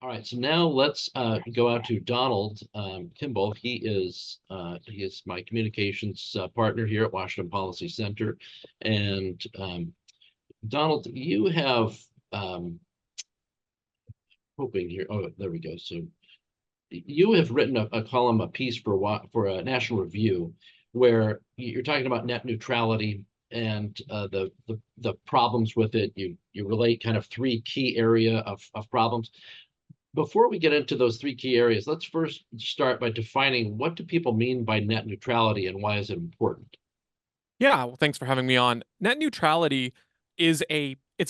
All right, so now let's go out to Donald Kimball. He is my communications partner here at Washington Policy Center, and Donald, you have hoping here. Oh, there we go. So you have written a column, a piece for a National Review, where you're talking about net neutrality and the problems with it. You relate kind of three key area of problems. Before we get into those three key areas, let's first start by defining what do people mean by net neutrality and why is it important? Yeah, well, thanks for having me on. Net neutrality it's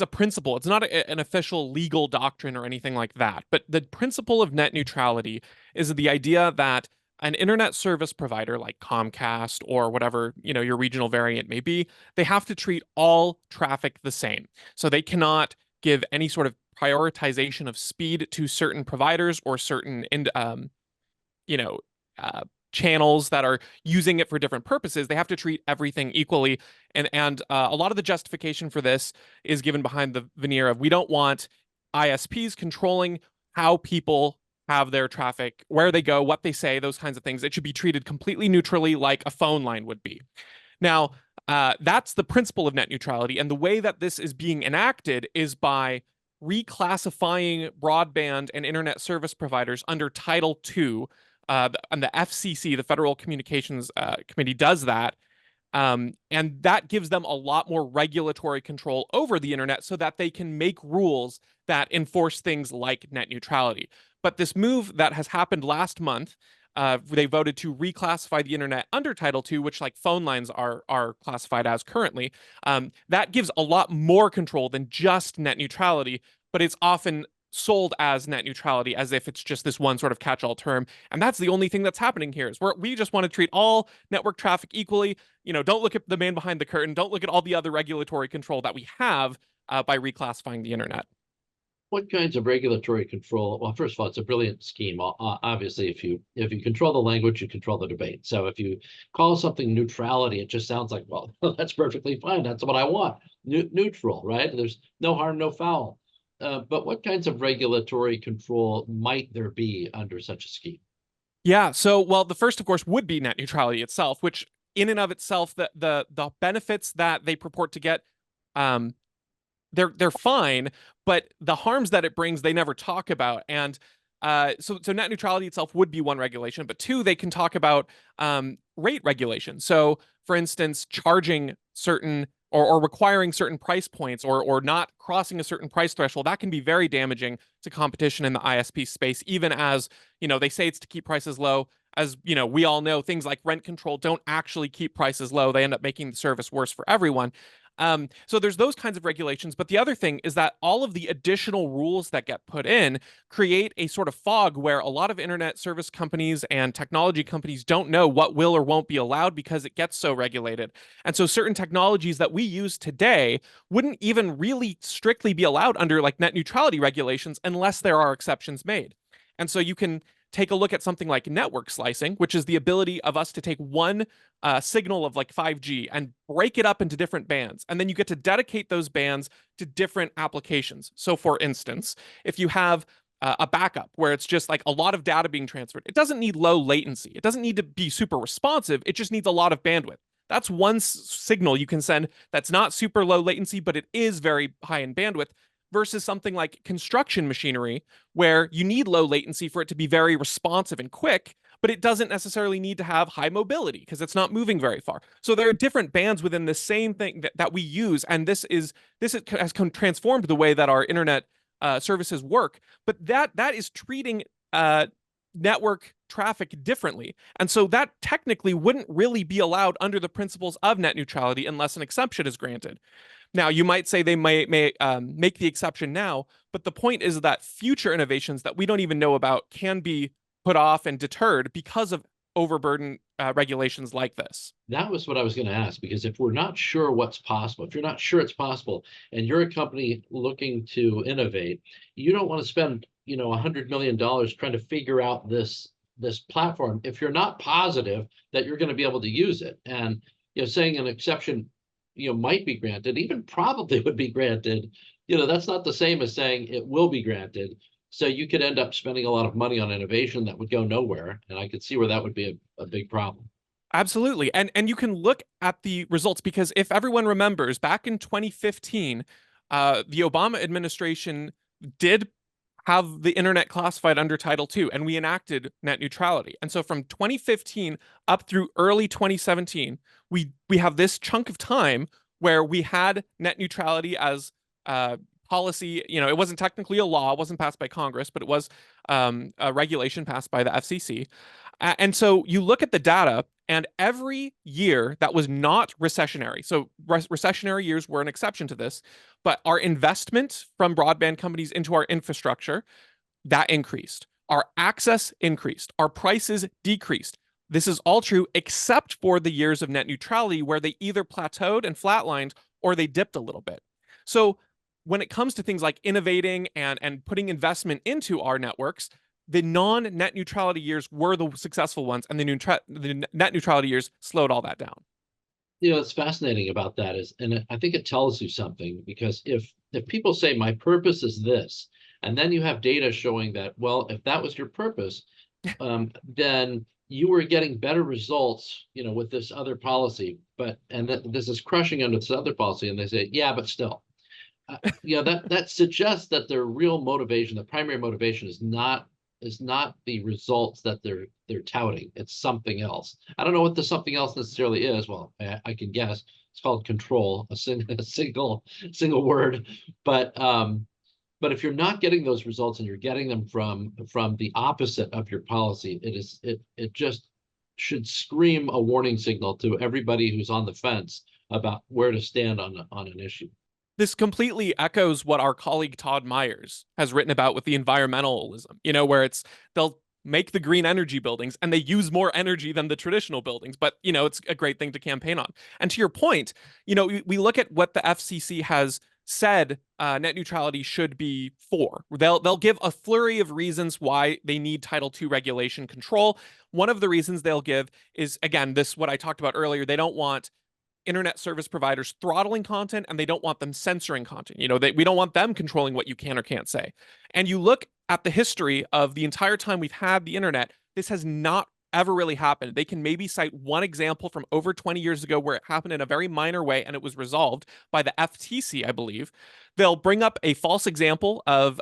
a principle. It's not an official legal doctrine or anything like that. But the principle of net neutrality is the idea that an internet service provider like Comcast or whatever, your regional variant may be, they have to treat all traffic the same. So they cannot give any sort of prioritization of speed to certain providers or certain you know, uh, channels that are using it for different purposes. They have to treat everything equally, and a lot of the justification for this is given behind the veneer of we don't want ISPs controlling how people have their traffic, where they go, what they say, those kinds of things. It should be treated completely neutrally, like a phone line would be. Now, that's the principle of net neutrality, and the way that this is being enacted is by reclassifying broadband and internet service providers under Title II, and the FCC, the Federal Communications Committee, does that. And that gives them a lot more regulatory control over the internet so that they can make rules that enforce things like net neutrality. But this move that has happened last month, they voted to reclassify the internet under Title II, which like phone lines are classified as currently. That gives a lot more control than just net neutrality, but it's often sold as net neutrality as if it's just this one sort of catch-all term. And that's the only thing that's happening here is we just want to treat all network traffic equally. Don't look at the man behind the curtain. Don't look at all the other regulatory control that we have by reclassifying the internet. What kinds of regulatory control? Well, first of all, it's a brilliant scheme. Obviously, if you control the language, you control the debate. So if you call something neutrality, it just sounds like, well, that's perfectly fine. That's what I want. Neutral, right? There's no harm, no foul. But what kinds of regulatory control might there be under such a scheme? Yeah, so well, the first, of course, would be net neutrality itself, which in and of itself, the benefits that they purport to get, um, they're fine, but the harms that it brings, they never talk about. And so net neutrality itself would be one regulation, but two, they can talk about rate regulation. So, for instance, charging certain or requiring certain price points or not crossing a certain price threshold, that can be very damaging to competition in the ISP space, even as, they say it's to keep prices low. As we all know, things like rent control don't actually keep prices low. They end up making the service worse for everyone. So there's those kinds of regulations. But the other thing is that all of the additional rules that get put in create a sort of fog where a lot of internet service companies and technology companies don't know what will or won't be allowed because it gets so regulated. And so certain technologies that we use today wouldn't even really strictly be allowed under like net neutrality regulations unless there are exceptions made. And so you can take a look at something like network slicing, which is the ability of us to take one signal of like 5G and break it up into different bands. And then you get to dedicate those bands to different applications. So, for instance, if you have a backup where it's just like a lot of data being transferred, it doesn't need low latency. It doesn't need to be super responsive. It just needs a lot of bandwidth. That's one signal you can send that's not super low latency, but it is very high in bandwidth versus something like construction machinery, where you need low latency for it to be very responsive and quick, but it doesn't necessarily need to have high mobility because it's not moving very far. So there are different bands within the same thing that we use, and this has transformed the way that our internet services work. But that is treating network traffic differently. And so that technically wouldn't really be allowed under the principles of net neutrality unless an exception is granted. Now, you might say they may make the exception now, but the point is that future innovations that we don't even know about can be put off and deterred because of overburdened regulations like this. That was what I was going to ask, because if we're not sure what's possible, if you're not sure it's possible, and you're a company looking to innovate, you don't want to spend, $100 million trying to figure out this platform if you're not positive that you're going to be able to use it. And saying an exception, might be granted, even probably would be granted. That's not the same as saying it will be granted. So you could end up spending a lot of money on innovation that would go nowhere. And I could see where that would be a big problem. Absolutely. And you can look at the results because if everyone remembers, back in 2015, the Obama administration did have the internet classified under Title II, and we enacted net neutrality. And so from 2015 up through early 2017, we have this chunk of time where we had net neutrality as policy. You know, it wasn't technically a law, it wasn't passed by Congress, but it was a regulation passed by the FCC. And so you look at the data, and every year that was not recessionary, so recessionary years were an exception to this, but our investment from broadband companies into our infrastructure, that increased. Our access increased. Our prices decreased. This is all true except for the years of net neutrality where they either plateaued and flatlined or they dipped a little bit. So when it comes to things like innovating and putting investment into our networks, the non-net neutrality years were the successful ones, and the net neutrality years slowed all that down. You know, what's fascinating about that is, and I think it tells you something, because if people say my purpose is this, and then you have data showing that, well, if that was your purpose, then you were getting better results, you know, with this other policy, but this is crushing under this other policy, and they say, yeah, but still, you know, that suggests that their real motivation, the primary motivation, is not the results that they're touting. It's something else. I don't know what the something else necessarily is. Well, I can guess. It's called control, a single word. But if you're not getting those results and you're getting them from the opposite of your policy, it just should scream a warning signal to everybody who's on the fence about where to stand on an issue. This completely echoes what our colleague Todd Myers has written about with the environmentalism, you know, where they'll make the green energy buildings and they use more energy than the traditional buildings, but you know, it's a great thing to campaign on. And to your point, you know, we look at what the FCC has said net neutrality should be for. They'll give a flurry of reasons why they need Title II regulation control. One of the reasons they'll give is, again, this what I talked about earlier. They don't want internet service providers throttling content, and they don't want them censoring content. You know, we don't want them controlling what you can or can't say. And you look at the history of the entire time we've had the internet, this has not ever really happened. They can maybe cite one example from over 20 years ago where it happened in a very minor way and it was resolved by the FTC, I believe. They'll bring up a false example of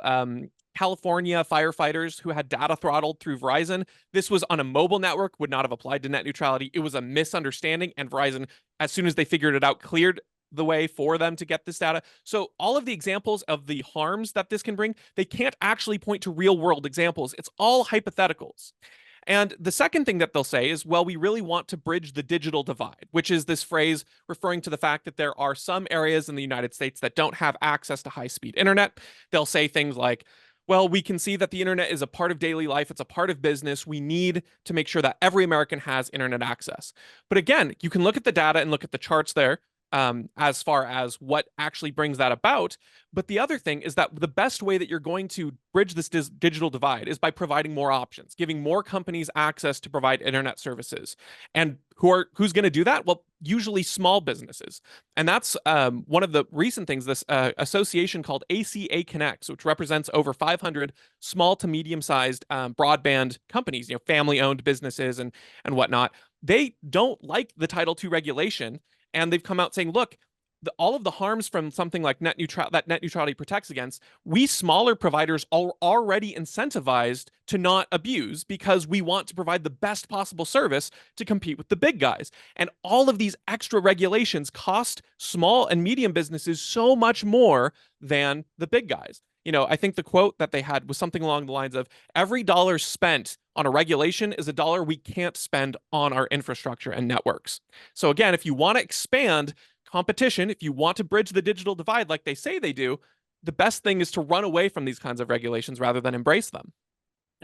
California firefighters who had data throttled through Verizon. This was on a mobile network, would not have applied to net neutrality. It was a misunderstanding, and Verizon, as soon as they figured it out, cleared the way for them to get this data. So all of the examples of the harms that this can bring, they can't actually point to real world examples. It's all hypotheticals. And the second thing that they'll say is, well, we really want to bridge the digital divide, which is this phrase referring to the fact that there are some areas in the United States that don't have access to high-speed internet. They'll say things like, well, we can see that the internet is a part of daily life. It's a part of business. We need to make sure that every American has internet access. But again, you can look at the data and look at the charts there as far as what actually brings that about. But the other thing is that the best way that you're going to bridge this digital divide is by providing more options, giving more companies access to provide internet services. And who's going to do that? Well, usually small businesses. And that's one of the recent things, this association called ACA Connects, which represents over 500 small to medium-sized broadband companies, you know, family-owned businesses and whatnot. They don't like the Title II regulation. And they've come out saying, look, all of the harms from something like net neutrality protects against, we smaller providers are already incentivized to not abuse because we want to provide the best possible service to compete with the big guys. And all of these extra regulations cost small and medium businesses so much more than the big guys. You know, I think the quote that they had was something along the lines of, every dollar spent on a regulation is a dollar we can't spend on our infrastructure and networks. So again, if you want to expand competition, if you want to bridge the digital divide like they say they do, the best thing is to run away from these kinds of regulations rather than embrace them.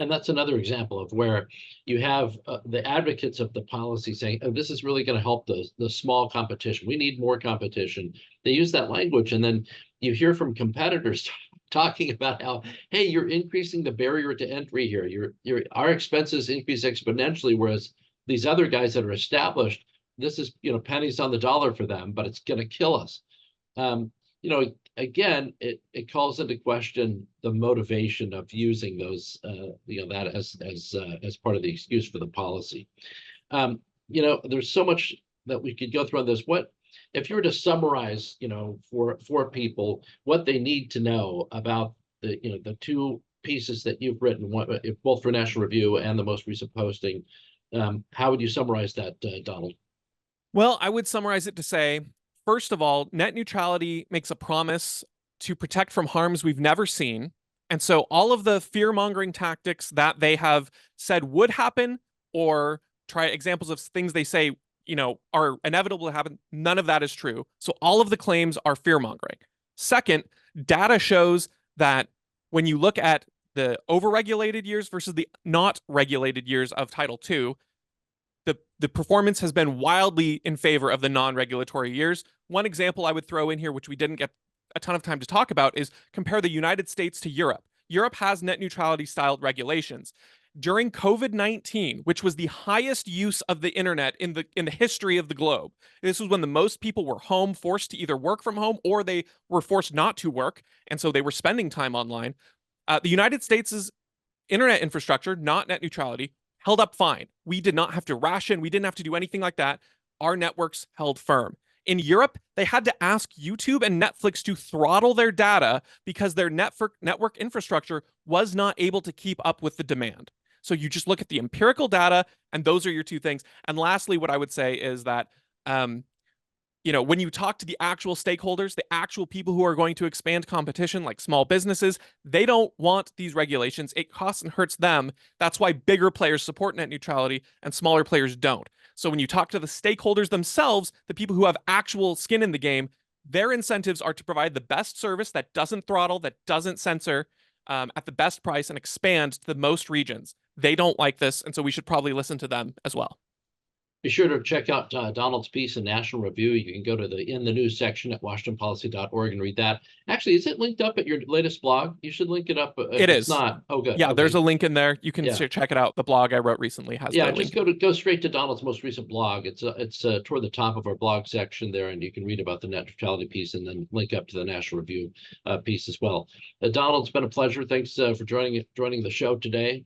And that's another example of where you have the advocates of the policy saying, oh, this is really going to help the small competition. We need more competition. They use that language, and then you hear from competitors talking about how, hey, you're increasing the barrier to entry here. Our expenses increase exponentially, whereas these other guys that are established, this is, you know, pennies on the dollar for them, but it's going to kill us. you know, again, it calls into question the motivation of using those, you know, that as part of the excuse for the policy. You know, there's so much that we could go through on this. What if you were to summarize, you know, for people what they need to know about the, you know, the two pieces that you've written, both for National Review and the most recent posting, how would you summarize that, Donald? Well, I would summarize it to say, first of all, net neutrality makes a promise to protect from harms we've never seen. And so all of the fear-mongering tactics that they have said would happen, or try examples of things they say, you know, are inevitable to happen, none of that is true. So all of the claims are fear-mongering. Second, data shows that when you look at the overregulated years versus the not regulated years of Title II, the performance has been wildly in favor of the non-regulatory years. One example I would throw in here, which we didn't get a ton of time to talk about, is compare the United States to Europe. Europe has net neutrality styled regulations. During COVID-19, which was the highest use of the internet in the history of the globe, this was when the most people were home, forced to either work from home, or they were forced not to work, and so they were spending time online. The United States' internet infrastructure, not net neutrality, held up fine. We did not have to ration. We didn't have to do anything like that. Our networks held firm. In Europe, they had to ask YouTube and Netflix to throttle their data because their network infrastructure was not able to keep up with the demand. So you just look at the empirical data, and those are your two things. And lastly, what I would say is that, you know, when you talk to the actual stakeholders, the actual people who are going to expand competition, like small businesses, they don't want these regulations. It costs and hurts them. That's why bigger players support net neutrality and smaller players don't. So when you talk to the stakeholders themselves, the people who have actual skin in the game, their incentives are to provide the best service that doesn't throttle, that doesn't censor, at the best price, and expand to the most regions. They don't like this, and so we should probably listen to them as well. Be sure to check out Donald's piece in National Review. You can go to the In the News section at washingtonpolicy.org and read that. Actually, is it linked up at your latest blog? You should link it up if It it's is. not. Oh, good. Yeah, Okay. there's a link in there. You can Yeah. check it out. The blog I wrote recently has Yeah, the just link. go straight to Donald's most recent blog. It's toward the top of our blog section there, and you can read about the net neutrality piece and then link up to the National Review piece as well. Donald, it's been a pleasure. Thanks for joining the show today.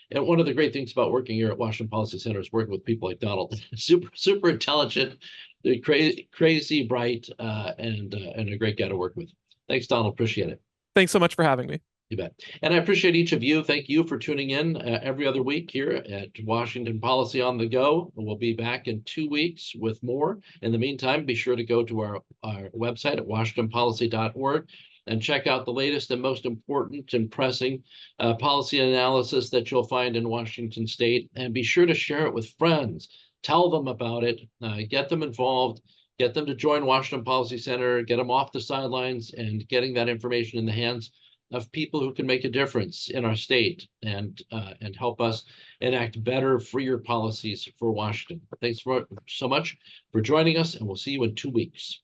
And one of the great things about working here at Washington Policy Center is working with people like Donald. Super intelligent, crazy bright, and a great guy to work with. Thanks, Donald. Appreciate it. Thanks so much for having me. You bet. And I appreciate each of you. Thank you for tuning in every other week here at Washington Policy on the Go. We'll be back in 2 weeks with more. In the meantime, be sure to go to our website at washingtonpolicy.org and check out the latest and most important and pressing policy analysis that you'll find in Washington State. And be sure to share it with friends. Tell them about it. Get them involved. Get them to join Washington Policy Center. Get them off the sidelines and getting that information in the hands of people who can make a difference in our state and help us enact better, freer policies for Washington. Thanks so much for joining us, and we'll see you in 2 weeks.